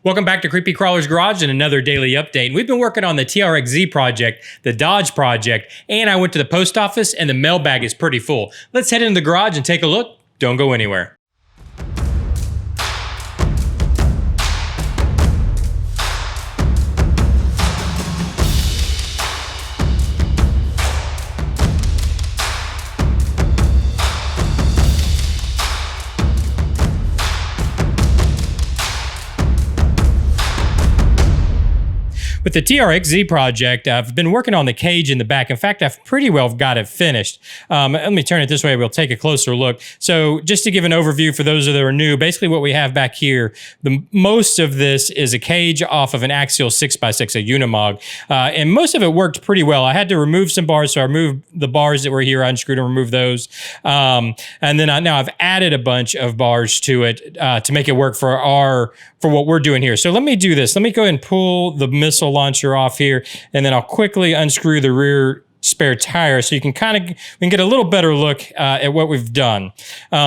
Welcome back to Creepy Crawler's Garage and another daily update. We've been working on the TRX-Z project, the Dodge project, and I went to the post office and the mailbag is pretty full. Let's head into the garage and take a look. Don't go anywhere. With the TRX-Z project, I've been working on the cage in the back. In fact, I've pretty well got it finished. Let me turn it this way. We'll take a closer look. So just to give an overview for those that are new, basically what we have back here, most of this is a cage off of an axial 6x6, a Unimog. And most of it worked pretty well. I had to remove some bars, so I removed the bars that were here, unscrewed and removed those. And then now I've added a bunch of bars to it to make it work for what we're doing here. So let me do this. Let me go ahead and pull the missile launcher off here, and then I'll quickly unscrew the rear spare tire so you can we can get a little better look at what we've done.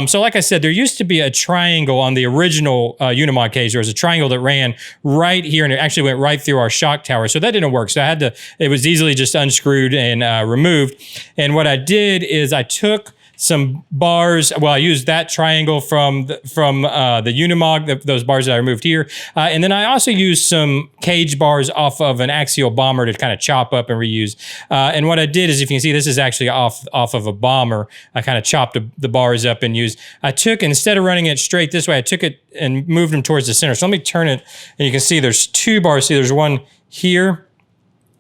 So like I said, there used to be a triangle on the original Unimog cage. There was a triangle that ran right here, and it actually went right through our shock tower. So that didn't work. So it was easily just unscrewed and removed. And what I did is I took some bars. Well, I used that triangle from the Unimog, those bars that I removed here. And then I also used some cage bars off of an axial bomber to kind of chop up and reuse. And what I did is, if you can see, this is actually off of a bomber. I kind of chopped the bars up and used. Instead of running it straight this way, I took it and moved them towards the center. So let me turn it, and you can see there's two bars. See, there's one here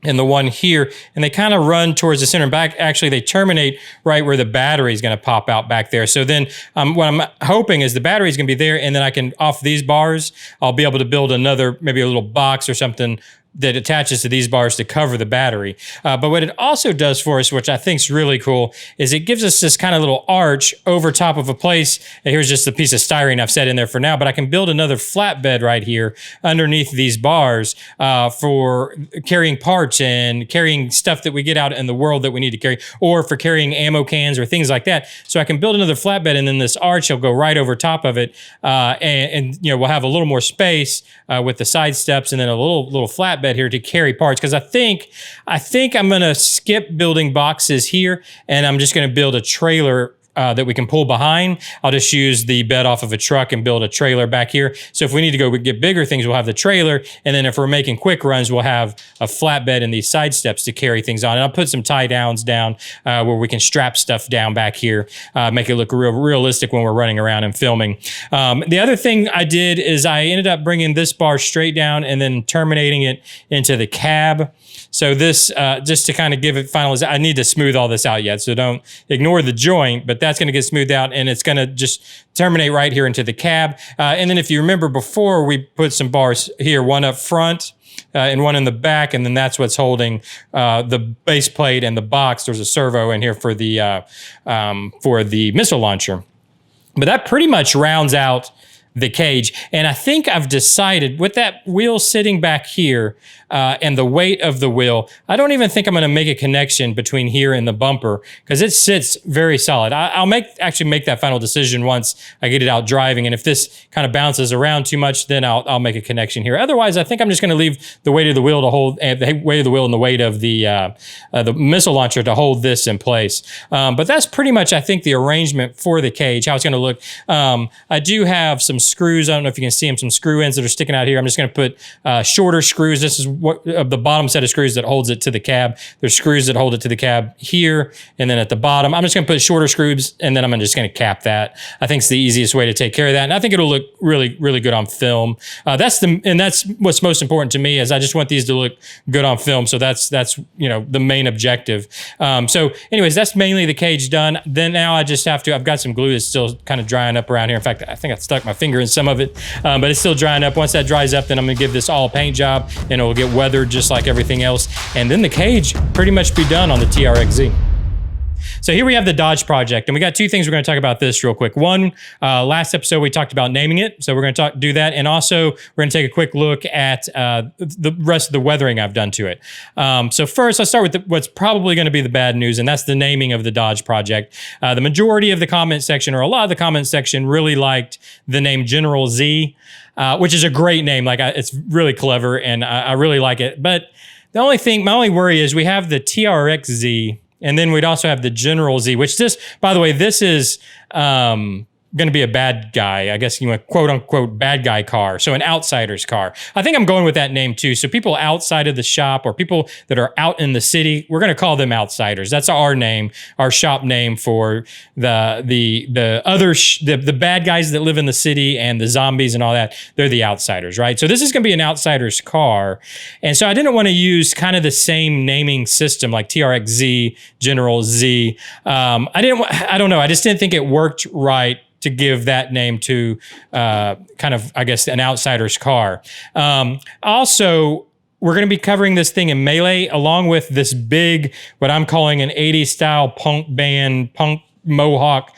and the one here, and they kind of run towards the center and back. Actually, they terminate right where the battery is going to pop out back there. So then what I'm hoping is the battery is going to be there, and then I can, off these bars, I'll be able to build another, maybe a little box or something that attaches to these bars to cover the battery. But what it also does for us, which I think is really cool, is it gives us this kind of little arch over top of a place. And here's just a piece of styrene I've set in there for now, but I can build another flatbed right here underneath these bars for carrying parts and carrying stuff that we get out in the world that we need to carry, or for carrying ammo cans or things like that. So I can build another flatbed, and then this arch will go right over top of it. And we'll have a little more space with the side steps, and then a little flatbed here to carry parts, because I think I'm going to skip building boxes here, and I'm just going to build a trailer that we can pull behind. I'll just use the bed off of a truck and build a trailer back here. So if we need to go get bigger things, we'll have the trailer. And then if we're making quick runs, we'll have a flatbed and these side steps to carry things on. And I'll put some tie downs down where we can strap stuff down back here, make it look realistic when we're running around and filming. The other thing I did is I ended up bringing this bar straight down and then terminating it into the cab. So this, just to kind of give it finalization, I need to smooth all this out yet, so don't ignore the joint, but that's going to get smoothed out, and it's going to just terminate right here into the cab. And then if you remember before, we put some bars here, one up front and one in the back, and then that's what's holding the base plate and the box. There's a servo in here for the missile launcher. But that pretty much rounds out the cage. And I think I've decided, with that wheel sitting back here and the weight of the wheel, I don't even think I'm going to make a connection between here and the bumper, because it sits very solid. I'll actually make that final decision once I get it out driving. And if this kind of bounces around too much, then I'll make a connection here. Otherwise, I think I'm just going to leave the weight of the wheel to hold, the weight of the wheel and the weight of the missile launcher to hold this in place. But that's pretty much, I think, the arrangement for the cage, how it's going to look. I do have some screws. I don't know if you can see them, some screw ends that are sticking out here. I'm just going to put shorter screws. This is the bottom set of screws that holds it to the cab. There's screws that hold it to the cab here, and then at the bottom, I'm just going to put shorter screws, and then I'm just going to cap that. I think it's the easiest way to take care of that, and I think it'll look really, really good on film. That's what's most important to me, is I just want these to look good on film. So that's the main objective. So anyways, that's mainly the cage done. Then now I just have to, I've got some glue that's still kind of drying up around here. In fact, I think I stuck my finger in some of it, but it's still drying up. Once that dries up, then I'm going to give this all a paint job, and it'll get weathered just like everything else. And then the cage pretty much be done on the TRX-Z. So here we have the Dodge project, and we got two things we're going to talk about this real quick. One, last episode we talked about naming it, so we're going to do that, and also we're going to take a quick look at the rest of the weathering I've done to it. So first, let's start with what's probably going to be the bad news, and that's the naming of the Dodge project. The majority of the comment section, or a lot of the comment section, really liked the name General Z, which is a great name. Like, it's really clever, and I really like it. But my only worry is we have the TRX-Z, and then we'd also have the General Z, which by the way, this is going to be a bad guy, I guess you want, quote unquote, bad guy car. So an outsider's car. I think I'm going with that name too. So people outside of the shop, or people that are out in the city, we're going to call them outsiders. That's our name, our shop name for the bad guys that live in the city and the zombies and all that. They're the outsiders, right? So this is going to be an outsider's car. And so I didn't want to use kind of the same naming system like TRX-Z, General Z. I don't know. I just didn't think it worked right to give that name to kind of, I guess, an outsider's car. Also, we're going to be covering this thing in melee along with this big, what I'm calling an 80s style punk band, punk mohawk,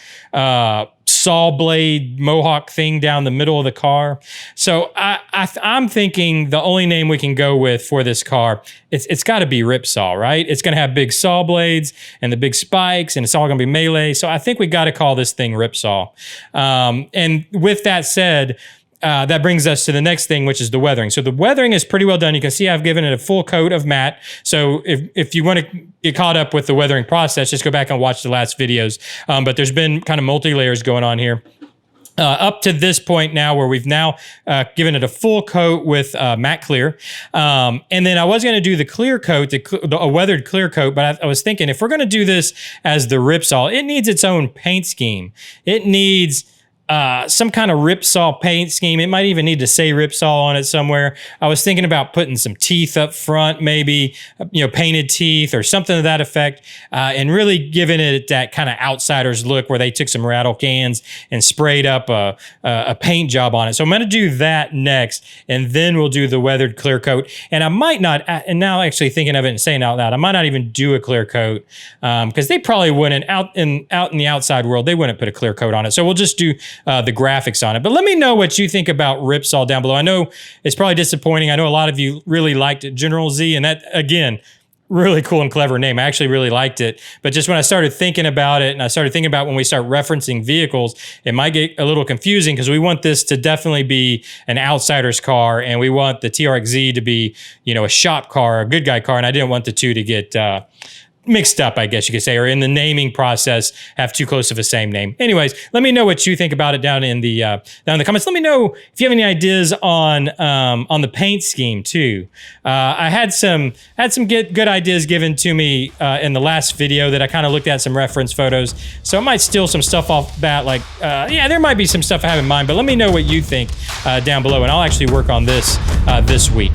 saw blade mohawk thing down the middle of the car. So I'm thinking the only name we can go with for this car, it's got to be Ripsaw, right? It's going to have big saw blades and the big spikes, and it's all going to be melee. So I think we got to call this thing Ripsaw. And with that said, that brings us to the next thing, which is the weathering. So the weathering is pretty well done. You can see I've given it a full coat of matte. So if you want to get caught up with the weathering process, just go back and watch the last videos. But there's been kind of multi-layers going on here. Up to this point now, where we've now given it a full coat with matte clear. And then I was going to do the clear coat, a weathered clear coat, but I was thinking if we're going to do this as the Ripsaw, it needs its own paint scheme. It needs some kind of Ripsaw paint scheme. It might even need to say Ripsaw on it somewhere. I was thinking about putting some teeth up front, maybe, painted teeth or something to that effect, and really giving it that kind of outsider's look where they took some rattle cans and sprayed up a paint job on it. So I'm going to do that next, and then we'll do the weathered clear coat. And I might not, and now actually thinking of it and saying it out loud, I might not even do a clear coat because they probably wouldn't, out in the outside world, they wouldn't put a clear coat on it. So we'll just do the graphics on it. But let me know what you think about Ripsaw down below. I know it's probably disappointing. I know a lot of you really liked General Z, and that, again, really cool and clever name. I actually really liked it. But just when I started thinking about it, and I started thinking about when we start referencing vehicles, it might get a little confusing because we want this to definitely be an outsider's car, and we want the TRX-Z to be, a shop car, a good guy car, and I didn't want the two to get mixed up, I guess you could say, or in the naming process, have too close of a same name. Anyways, let me know what you think about it down in the comments. Let me know if you have any ideas on the paint scheme too. I had some good ideas given to me in the last video that I kind of looked at some reference photos. So I might steal some stuff off that. Like, there might be some stuff I have in mind, but let me know what you think down below, and I'll actually work on this this week.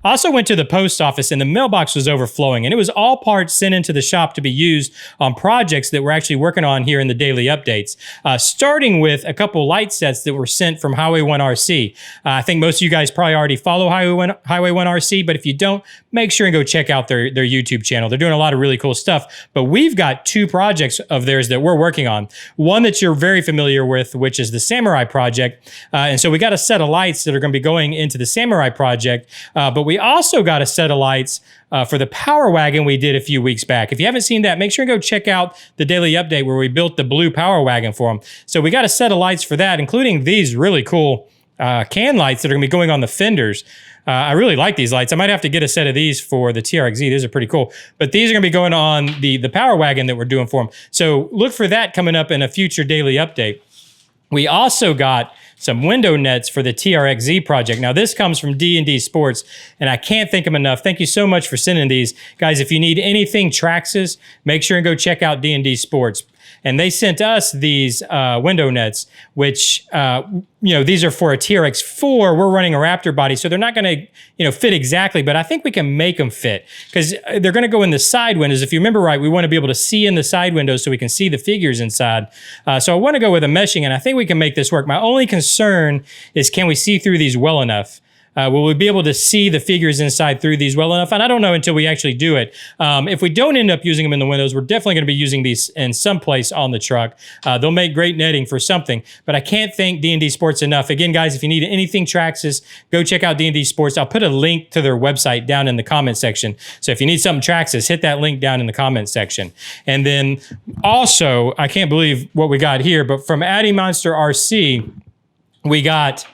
I also went to the post office, and the mailbox was overflowing, and it was all parts sent into the shop to be used on projects that we're actually working on here in the daily updates, starting with a couple light sets that were sent from Highway 1 RC. I think most of you guys probably already follow Highway 1 RC, but if you don't, make sure and go check out their YouTube channel. They're doing a lot of really cool stuff, but we've got two projects of theirs that we're working on. One that you're very familiar with, which is the Samurai project, and so we got a set of lights that are going to be going into the Samurai project, but we also got a set of lights for the Power Wagon we did a few weeks back. If you haven't seen that, make sure and go check out the daily update where we built the blue Power Wagon for them. So we got a set of lights for that, including these really cool can lights that are going to be going on the fenders. I really like these lights. I might have to get a set of these for the TRX-Z. These are pretty cool. But these are going to be going on the Power Wagon that we're doing for them. So look for that coming up in a future daily update. We also got some window nets for the TRX-Z project. Now, this comes from D&D Sports, and I can't thank them enough. Thank you so much for sending these. Guys, if you need anything Traxxas, make sure and go check out D&D Sports. And they sent us these window nets, which, these are for a TRX4. We're running a Raptor body, so they're not going to, fit exactly, but I think we can make them fit because they're going to go in the side windows. If you remember right, we want to be able to see in the side windows so we can see the figures inside. So I want to go with a meshing, and I think we can make this work. My only concern is, can we see through these well enough? will we be able to see the figures inside through these well enough? And I don't know until we actually do it. If we don't end up using them in the windows, we're definitely going to be using these in some place on the truck. They'll make great netting for something, but I can't thank D&D Sports enough. Again, guys, if you need anything Traxxas, go check out D&D Sports. I'll put a link to their website down in the comment section. So if you need something Traxxas, hit that link down in the comment section. And then also, I can't believe what we got here, but from Addy Monster RC, we got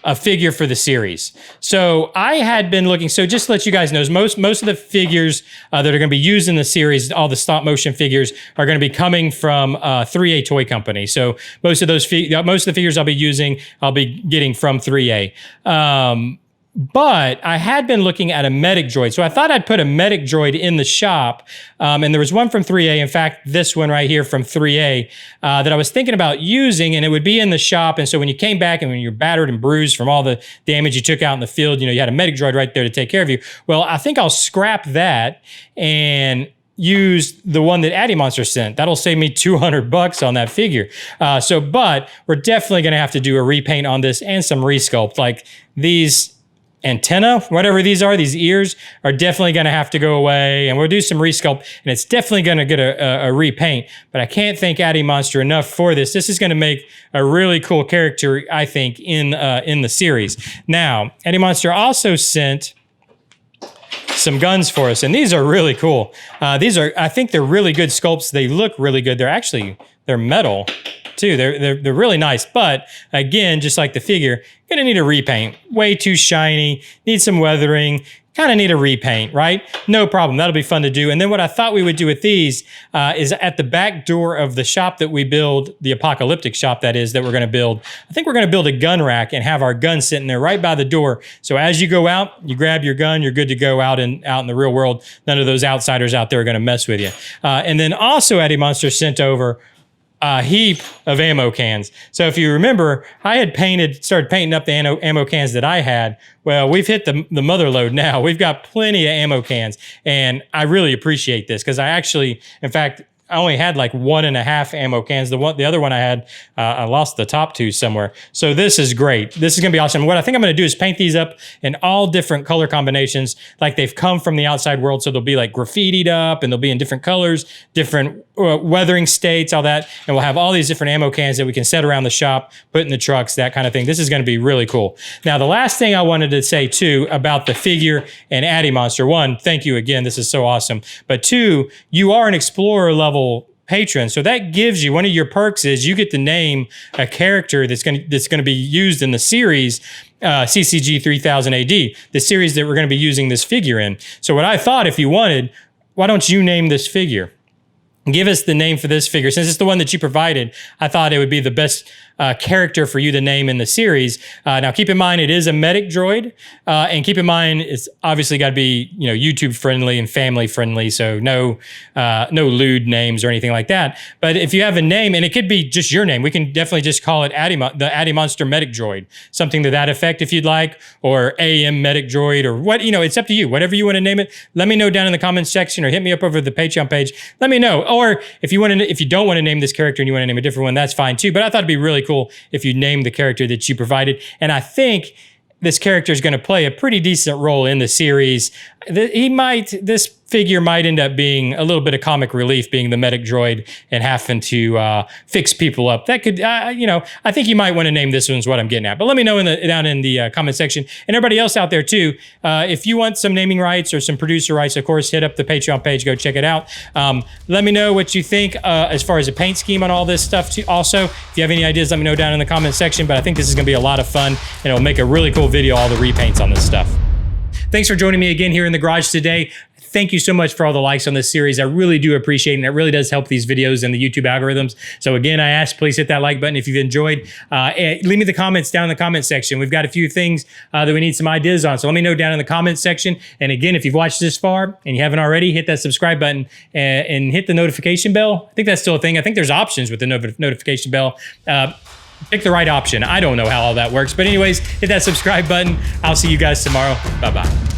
a figure for the series. So I had been looking, so just to let you guys know, most of the figures that are going to be used in the series, all the stop motion figures, are going to be coming from 3A Toy Company. So most of the figures I'll be using, I'll be getting from 3A. But I had been looking at a medic droid. So I thought I'd put a medic droid in the shop. And there was one from 3A. In fact, this one right here from 3A that I was thinking about using, and it would be in the shop. And so when you came back and when you're battered and bruised from all the damage you took out in the field, you had a medic droid right there to take care of you. Well, I think I'll scrap that and use the one that Addy Monster sent. That'll save me $200 on that figure. But we're definitely going to have to do a repaint on this and some resculpt. Like these antenna, whatever these are, these ears are definitely going to have to go away, and we'll do some resculpt, and it's definitely going to get a repaint. But I can't thank Addy Monster enough for this. This is going to make a really cool character, I think, in the series. Now, Addy Monster also sent some guns for us, and these are really cool. I think they're really good sculpts. They look really good. They're metal too. They're really nice. But again, just like the figure, gonna need a repaint. Way too shiny, need some weathering, kind of need a repaint, right? No problem, that'll be fun to do. And then what I thought we would do with these is at the back door of the shop that we build, the apocalyptic shop that we're gonna build, I think we're gonna build a gun rack and have our gun sitting there right by the door. So as you go out, you grab your gun, you're good to go out in the real world. None of those outsiders out there are gonna mess with you. And then also Addy Monster sent over a heap of ammo cans. So if you remember, I had started painting up the ammo cans that I had. Well, we've hit the mother load now. We've got plenty of ammo cans, and I really appreciate this because I actually, in fact, I only had like 1.5 ammo cans. The other one I had, I lost the top two somewhere. So this is great. This is gonna be awesome. What I think I'm gonna do is paint these up in all different color combinations, like they've come from the outside world. So they'll be like graffitied up, and they'll be in different colors, different weathering states, all that. And we'll have all these different ammo cans that we can set around the shop, put in the trucks, that kind of thing. This is gonna be really cool. Now, the last thing I wanted to say too about the figure and Addy Monster, one, thank you again. This is so awesome. But two, you are an Explorer level patron. So that gives you, one of your perks is you get to name a character that's going to be used in the series CCG 3000 AD, the series that we're going to be using this figure in. So what I thought, if you wanted, why don't you name this figure? Give us the name for this figure. Since it's the one that you provided, I thought it would be the best character for you to name in the series. Now, keep in mind, it is a medic droid. And keep in mind, it's obviously got to be, YouTube friendly and family friendly. So no lewd names or anything like that. But if you have a name, and it could be just your name, we can definitely just call it the Addy Monster medic droid, something to that effect if you'd like, or AM medic droid, or what, it's up to you. Whatever you want to name it, let me know down in the comments section, or hit me up over the Patreon page. Let me know. Or if you don't want to name this character and you want to name a different one, that's fine too. But I thought it'd be really cool if you name the character that you provided. And I think this character is going to play a pretty decent role in the series. This figure might end up being a little bit of comic relief, being the medic droid and having to fix people up. That could, I think you might want to name this one, is what I'm getting at. But let me know down in the comment section. And everybody else out there too, if you want some naming rights or some producer rights, of course, hit up the Patreon page, go check it out. Let me know what you think as far as a paint scheme on all this stuff too. Also, if you have any ideas, let me know down in the comment section. But I think this is going to be a lot of fun, and it'll make a really cool video, all the repaints on this stuff. Thanks for joining me again here in the garage today. Thank you so much for all the likes on this series. I really do appreciate it, and it really does help these videos and the YouTube algorithms. So again, I ask, please hit that like button if you've enjoyed. Leave me the comments down in the comment section. We've got a few things that we need some ideas on. So let me know down in the comments section. And again, if you've watched this far and you haven't already, hit that subscribe button and hit the notification bell. I think that's still a thing. I think there's options with the notification bell. Pick the right option. I don't know how all that works. But anyways, hit that subscribe button. I'll see you guys tomorrow. Bye-bye.